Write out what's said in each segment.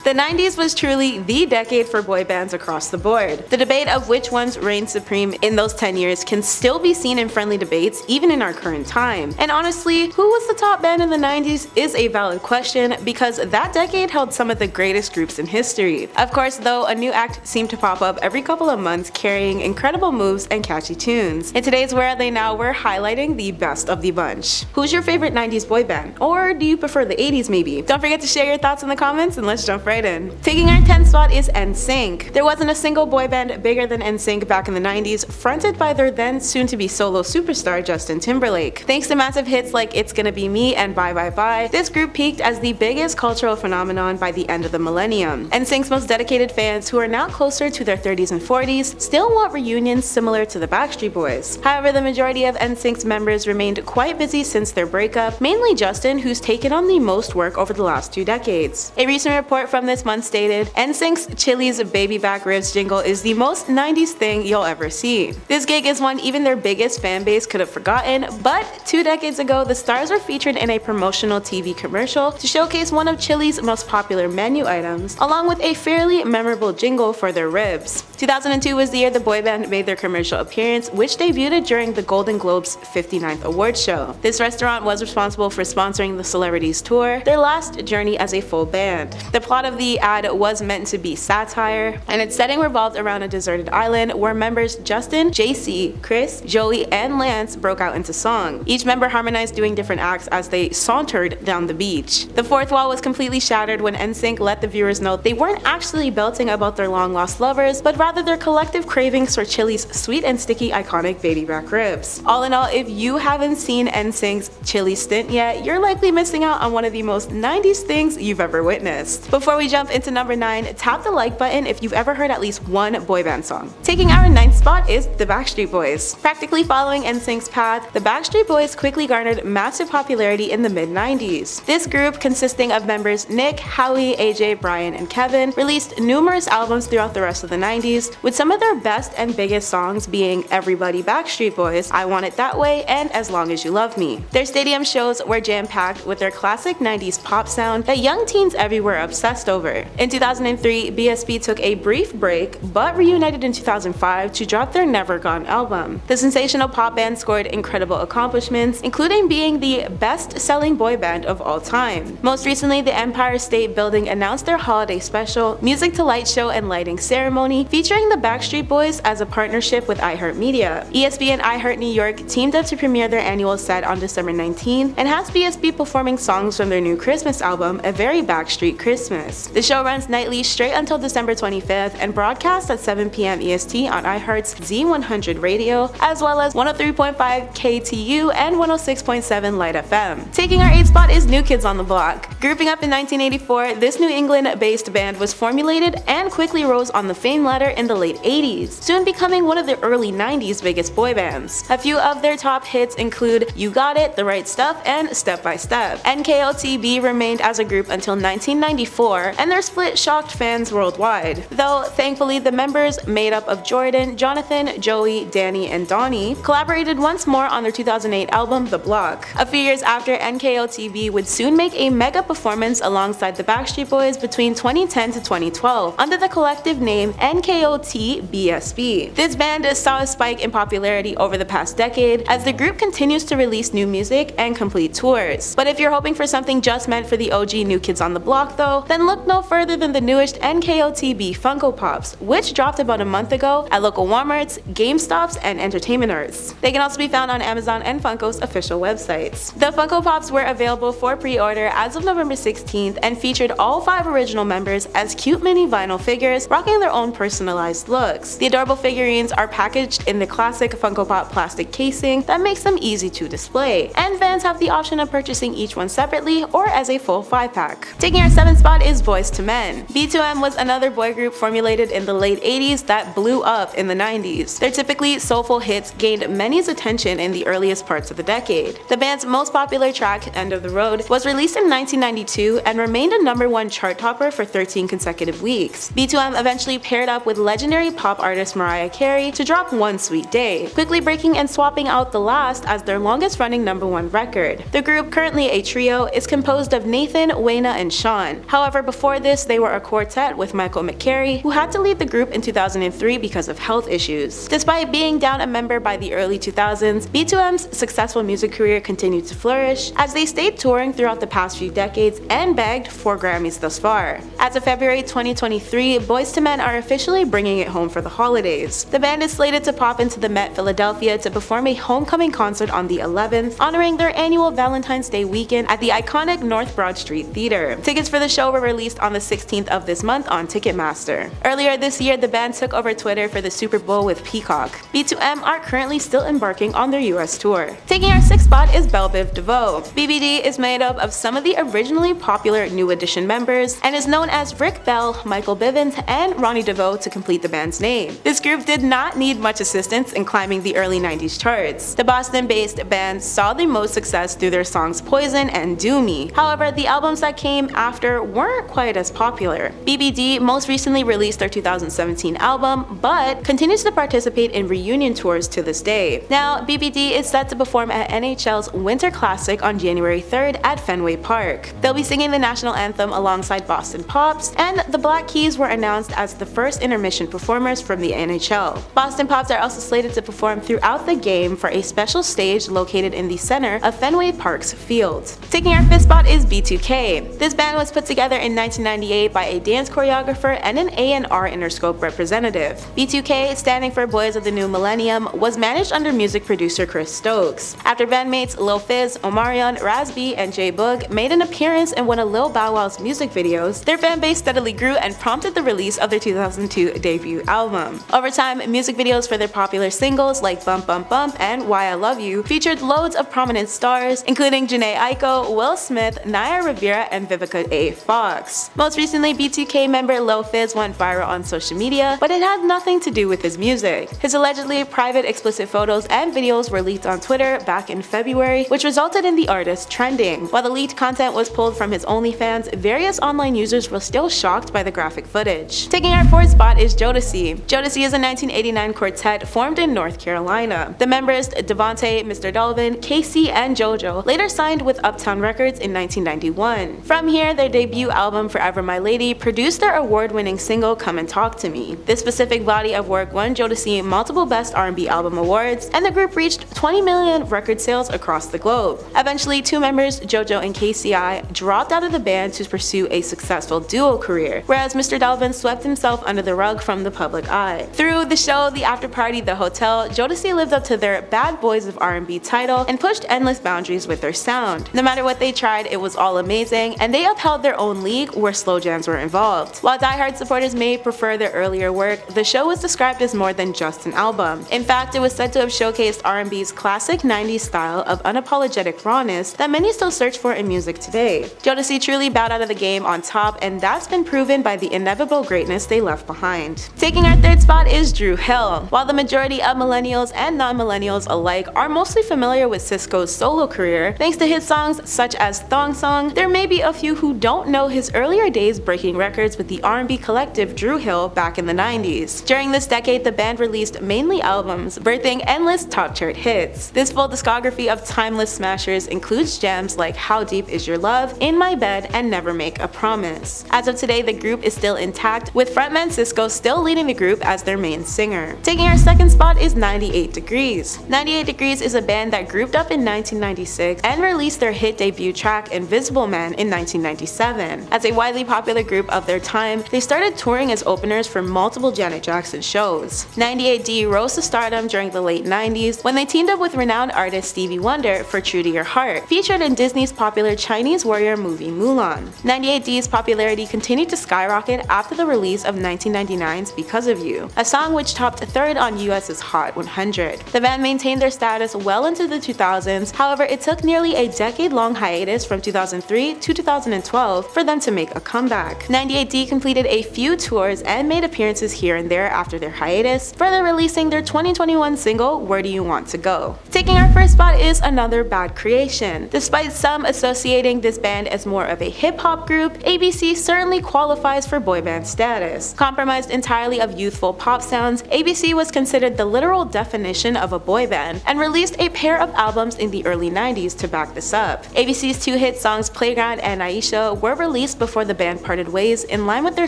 The 90s was truly the decade for boy bands across the board. The debate of which ones reigned supreme in those 10 years can still be seen in friendly debates even in our current time. And honestly, who was the top band in the 90s is a valid question because that decade held some of the greatest groups in history. Of course though, a new act seemed to pop up every couple of months carrying incredible moves and catchy tunes. In today's Where Are They Now, we're highlighting the best of the bunch. Who's your favorite 90s boy band? Or do you prefer the 80s maybe? Don't forget to share your thoughts in the comments and let's jump right in. Taking our 10th spot is NSYNC. There wasn't a single boy band bigger than NSYNC back in the 90s, fronted by their then soon-to-be solo superstar Justin Timberlake. Thanks to massive hits like It's Gonna Be Me and Bye Bye Bye, this group peaked as the biggest cultural phenomenon by the end of the millennium. NSYNC's most dedicated fans, who are now closer to their 30s and 40s, still want reunions similar to the Backstreet Boys. However, the majority of NSYNC's members remained quite busy since their breakup, mainly Justin, who's taken on the most work over the last 2 decades. A recent report from this month stated, NSYNC's Chili's Baby Back Ribs jingle is the most 90s thing you'll ever see. This gig is one even their biggest fan base could have forgotten, but 2 decades ago, the stars were featured in a promotional TV commercial to showcase one of Chili's most popular menu items, along with a fairly memorable jingle for their ribs. 2002 was the year the boy band made their commercial appearance, which debuted during the Golden Globes 59th awards show. This restaurant was responsible for sponsoring the celebrities tour, their last journey as a full band. The plot of the ad was meant to be satire, and its setting revolved around a deserted island where members Justin, JC, Chris, Joey, and Lance broke out into song. Each member harmonized doing different acts as they sauntered down the beach. The fourth wall was completely shattered when NSYNC let the viewers know they weren't actually belting about their long-lost lovers, but rather their collective cravings for Chili's sweet and sticky iconic baby back ribs. All in all, if you haven't seen NSYNC's Chili stint yet, you're likely missing out on one of the most 90s things you've ever witnessed. Before we jump into number 9, tap the like button if you've ever heard at least one boy band song. Taking our 9th spot is the Backstreet Boys. Practically following NSYNC's path, the Backstreet Boys quickly garnered massive popularity in the mid-90s. This group, consisting of members Nick, Howie, AJ, Brian, and Kevin, released numerous albums throughout the rest of the 90s, with some of their best and biggest songs being Everybody Backstreet Boys, I Want It That Way, and As Long As You Love Me. Their stadium shows were jam-packed with their classic 90s pop sound that young teens everywhere obsessed over. In 2003, BSB took a brief break, but reunited in 2005 to drop their Never Gone album. The sensational pop band scored incredible accomplishments, including being the best-selling boy band of all time. Most recently, the Empire State Building announced their holiday special, Music to Light show and lighting ceremony, featuring the Backstreet Boys as a partnership with iHeartMedia. ESB and iHeart New York teamed up to premiere their annual set on December 19 and has BSB performing songs from their new Christmas album, A Very Backstreet Christmas. The show runs nightly straight until December 25th and broadcasts at 7 p.m. EST on iHeart's Z100 radio, as well as 103.5 KTU and 106.7 Light FM. Taking our 8th spot is New Kids on the Block. Grouping up in 1984, this New England-based band was formulated and quickly rose on the fame ladder in the late 80s, soon becoming one of the early 90s biggest boy bands. A few of their top hits include You Got It, The Right Stuff, and Step by Step. NKOTB remained as a group until 1994, and their split shocked fans worldwide. Though, thankfully, the members made up of Jordan, Jonathan, Joey, Danny, and Donnie collaborated once more on their 2008 album, The Block. A few years after, NKOTB would soon make a mega performance alongside the Backstreet Boys between 2010 to 2012 under the collective name NKOTBSB. This band saw a spike in popularity over the past decade as the group continues to release new music and complete tours. But if you're hoping for something just meant for the OG New Kids on the Block though, then look no further than the newest NKOTB Funko Pops, which dropped about a month ago at local Walmarts, GameStops, and Entertainment Earths. They can also be found on Amazon and Funko's official websites. The Funko Pops were available for pre-order as of November 16th and featured all 5 original members as cute mini vinyl figures rocking their own personalized looks. The adorable figurines are packaged in the classic Funko Pop plastic casing that makes them easy to display, and fans have the option of purchasing each one separately or as a full 5-pack. Taking our 7th spot is Boyz II Men. B2M was another boy group formulated in the late 80s that blew up in the 90s. Their typically soulful hits gained many's attention in the earliest parts of the decade. The band's most popular track, End of the Road, was released in 1992 and remained a #1 chart topper for 13 consecutive weeks. B2M eventually paired up with legendary pop artist Mariah Carey to drop One Sweet Day, quickly breaking and swapping out The Last as their longest-running #1 record. The group, currently a trio, is composed of Nathan, Wayna, and Sean. However, before Before this, they were a quartet with Michael McCary, who had to leave the group in 2003 because of health issues. Despite being down a member by the early 2000s, B2M's successful music career continued to flourish as they stayed touring throughout the past few decades and bagged 4 Grammys thus far. As of February 2023, Boyz II Men are officially bringing it home for the holidays. The band is slated to pop into the Met Philadelphia to perform a homecoming concert on the 11th, honoring their annual Valentine's Day weekend at the iconic North Broad Street Theater. Tickets for the show were released on the 16th of this month on Ticketmaster. Earlier this year, the band took over Twitter for the Super Bowl with Peacock. B2M are currently still embarking on their US tour. Taking our 6th spot is Biv DeVoe. BBD is made up of some of the originally popular New Edition members and is known as Rick Bell, Michael Bivins, and Ronnie DeVoe to complete the band's name. This group did not need much assistance in climbing the early 90s charts. The Boston-based band saw the most success through their songs Poison and Do Me. However, the albums that came after weren't quite as popular. BBD most recently released their 2017 album, but continues to participate in reunion tours to this day. Now, BBD is set to perform at NHL's Winter Classic on January 3rd at Fenway Park. They'll be singing the national anthem alongside Boston Pops, and the Black Keys were announced as the first intermission performers from the NHL. Boston Pops are also slated to perform throughout the game for a special stage located in the center of Fenway Park's field. Taking our 5th spot is B2K. This band was put together in 1998 by a dance choreographer and an A&R Interscope representative. B2K, standing for Boys of the New Millennium, was managed under music producer Chris Stokes. After bandmates Lil Fizz, Omarion, Raz B, and J Boog made an appearance in one of Lil Bow Wow's music videos, their fanbase steadily grew and prompted the release of their 2002 debut album. Over time, music videos for their popular singles like Bump Bump Bump and Why I Love You featured loads of prominent stars, including Jhené Aiko, Will Smith, Naya Rivera, and Vivica A. Fox. Most recently, B2K member Lil Fizz went viral on social media, but it had nothing to do with his music. His allegedly private explicit photos and videos were leaked on Twitter back in February, which resulted in the artist trending. While the leaked content was pulled from his OnlyFans, various online users were still shocked by the graphic footage. Taking our 4th spot is Jodeci. Jodeci is a 1989 quartet formed in North Carolina. The members Devontae, Mr. Dalvin, Casey, and JoJo later signed with Uptown Records in 1991. From here, their debut album Forever My Lady produced their award-winning single Come and Talk to Me. This specific body of work won Jodeci multiple Best R&B Album awards, and the group reached 20 million record sales across the globe. Eventually, 2 members, JoJo and KCI, dropped out of the band to pursue a successful duo career, whereas Mr. Dalvin swept himself under the rug from the public eye. Through the show The After Party, The Hotel, Jodeci lived up to their Bad Boys of R&B title and pushed endless boundaries with their sound. No matter what they tried, it was all amazing, and they upheld their own league where slow jams were involved. While diehard supporters may prefer their earlier work, the show was described as more than just an album. In fact, it was said to have showcased R&B's classic 90s style of unapologetic rawness that many still search for in music today. Jodeci truly bowed out of the game on top, and that's been proven by the inevitable greatness they left behind. Taking our 3rd spot is Dru Hill. While the majority of millennials and non-millennials alike are mostly familiar with Sisqó's solo career, thanks to hit songs such as Thong Song, there may be a few who don't know his earlier days breaking records with the R&B collective Dru Hill back in the 90s. During this decade, the band released mainly albums, birthing endless top chart hits. This full discography of timeless smashers includes gems like How Deep Is Your Love, In My Bed, and Never Make a Promise. As of today, the group is still intact, with frontman Sisqó still leading the group as their main singer. Taking our 2nd spot is 98 Degrees. 98 Degrees is a band that grouped up in 1996 and released their hit debut track Invisible Man in 1997. As a widely popular group of their time, they started touring as openers for multiple Janet Jackson shows. 98D rose to stardom during the late 90s when they teamed up with renowned artist Stevie Wonder for True to Your Heart, featured in Disney's popular Chinese warrior movie Mulan. 98D's popularity continued to skyrocket after the release of 1999's Because of You, a song which topped 3rd on US's Hot 100. The band maintained their status well into the 2000s, however it took nearly a decade-long hiatus from 2003 to 2012 for them to make a comeback. 98D completed a few tours and made appearances here and there after their hiatus, further releasing their 2021 single Where Do You Want to Go. Taking our 1st spot is Another Bad Creation. Despite some associating this band as more of a hip-hop group, ABC certainly qualifies for boy band status. Comprised entirely of youthful pop sounds, ABC was considered the literal definition of a boy band and released a pair of albums in the early 90s to back this up. ABC's 2 hit songs Playground and Aisha were released before the band parted ways in line with their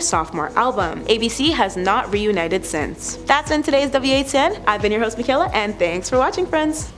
sophomore album. ABC has not reunited since. That's been today's WATN. I've been your host Michaela, and thanks for watching, friends!